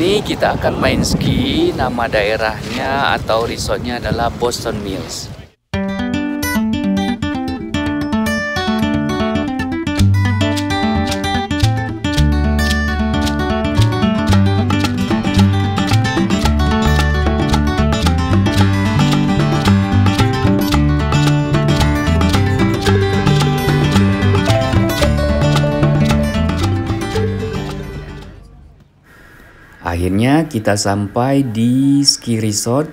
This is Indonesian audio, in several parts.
ini kita akan main ski. Nama daerahnya atau resortnya adalah Boston Mills. Akhirnya kita sampai di ski resort.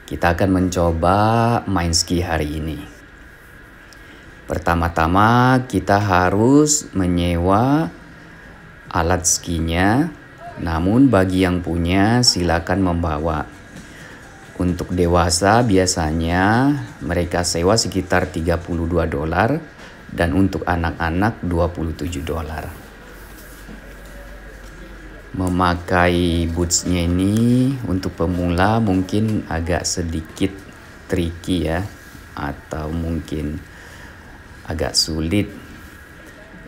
Kita akan mencoba main ski hari ini. Pertama-tama kita harus menyewa alat skinya. Namun bagi yang punya silakan membawa. Untuk dewasa biasanya mereka sewa sekitar $32 dan untuk anak-anak $27. Memakai bootsnya ini untuk pemula mungkin agak sedikit tricky ya, atau mungkin agak sulit.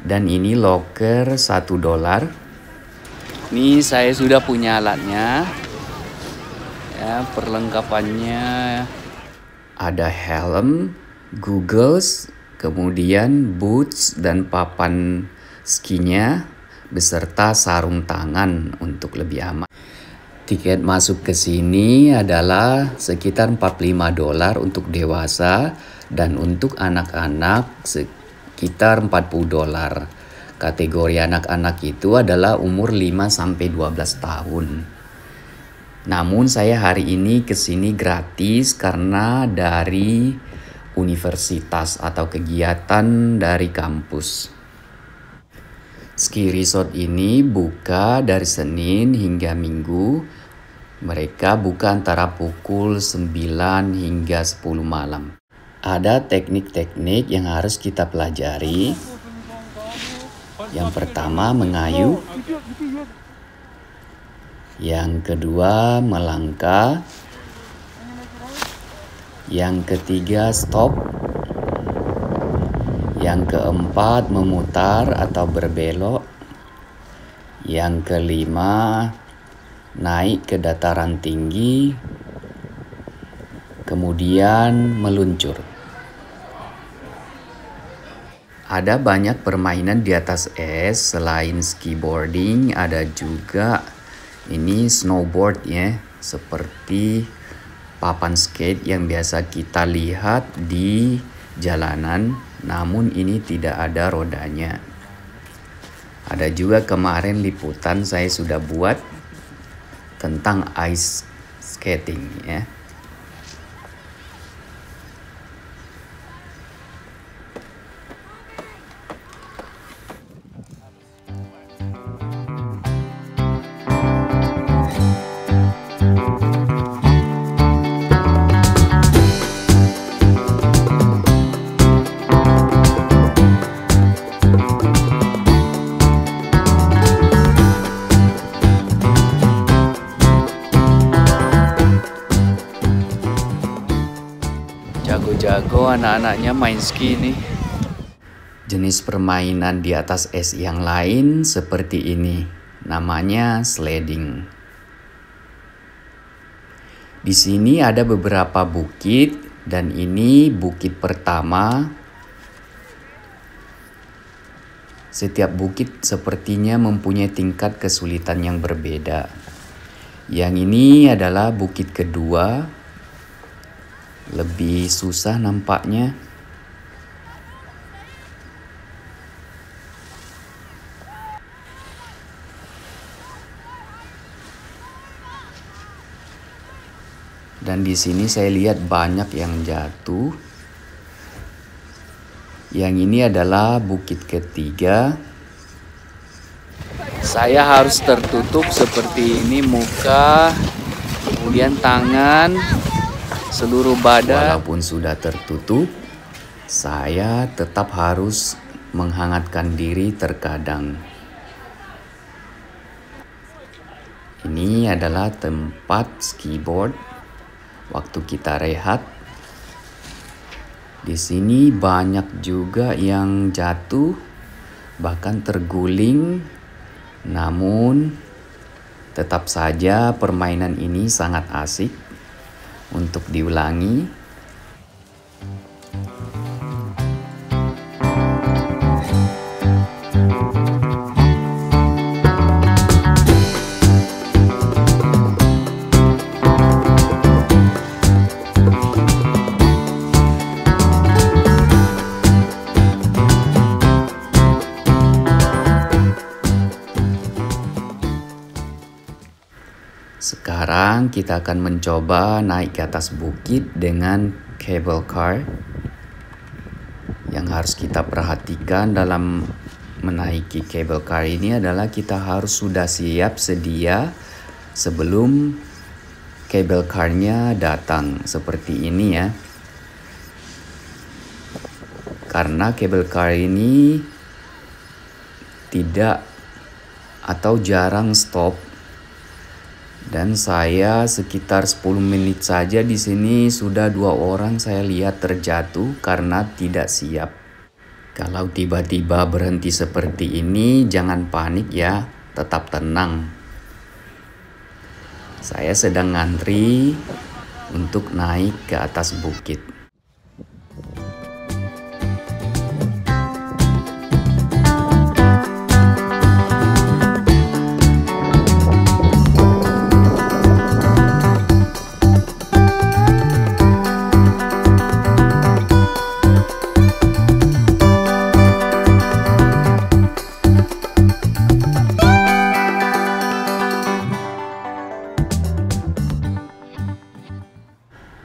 Dan ini loker $1. Ini saya sudah punya alatnya. Ya, perlengkapannya ada helm, goggles, kemudian boots dan papan skinya, beserta sarung tangan untuk lebih aman. Tiket masuk ke sini adalah sekitar $45 untuk dewasa dan untuk anak-anak sekitar $40. Kategori anak-anak itu adalah umur 5 sampai 12 tahun. Namun saya hari ini ke sini gratis karena dari universitas atau kegiatan dari kampus. Ski resort ini buka dari Senin hingga Minggu. Mereka buka antara pukul 9 hingga 10 malam. Ada teknik-teknik yang harus kita pelajari. Yang pertama mengayuh. Yang kedua melangkah. Yang ketiga stop. Yang keempat memutar atau berbelok. Yang kelima naik ke dataran tinggi. Kemudian meluncur. Ada banyak permainan di atas es. Selain skiboarding ada juga ini snowboard ya. Seperti papan skate yang biasa kita lihat di jalanan. Namun ini tidak ada rodanya. Ada juga kemarin liputan saya sudah buat tentang ice skating ya. Jago-jago anak-anaknya main ski nih. Jenis permainan di atas es yang lain seperti ini. Namanya sledding. Di sini ada beberapa bukit dan ini bukit pertama. Setiap bukit sepertinya mempunyai tingkat kesulitan yang berbeda. Yang ini adalah bukit kedua. Lebih susah nampaknya. Dan di sini saya lihat banyak yang jatuh. Yang ini adalah bukit ketiga. Saya harus tertutup seperti ini, muka, kemudian tangan, seluruh badan. Walaupun sudah tertutup, saya tetap harus menghangatkan diri terkadang. Ini adalah tempat skiboard waktu kita rehat. Di sini banyak juga yang jatuh, bahkan terguling. Namun Tetap saja permainan ini sangat asik untuk diulangi. Sekarang kita akan mencoba naik ke atas bukit dengan cable car. Yang harus kita perhatikan dalam menaiki cable car ini adalah kita harus sudah siap sedia sebelum cable car-nya datang seperti ini ya. Karena cable car ini tidak atau jarang stop. Dan saya sekitar 10 menit saja di sini sudah 2 orang saya lihat terjatuh karena tidak siap. Kalau tiba-tiba berhenti seperti ini, jangan panik ya, tetap tenang. Saya sedang ngantri untuk naik ke atas bukit.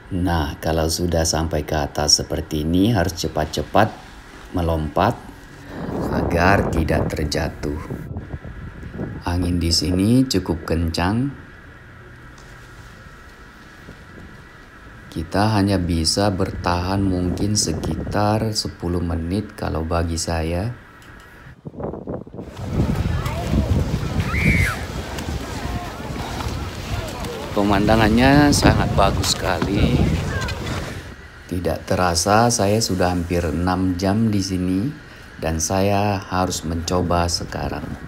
Nah, kalau sudah sampai ke atas seperti ini harus cepat-cepat melompat agar tidak terjatuh. Angin di sini cukup kencang. Kita hanya bisa bertahan mungkin sekitar 10 menit kalau bagi saya. Pemandangannya sangat bagus sekali. Tidak terasa saya sudah hampir 6 jam di sini dan saya harus mencoba sekarang.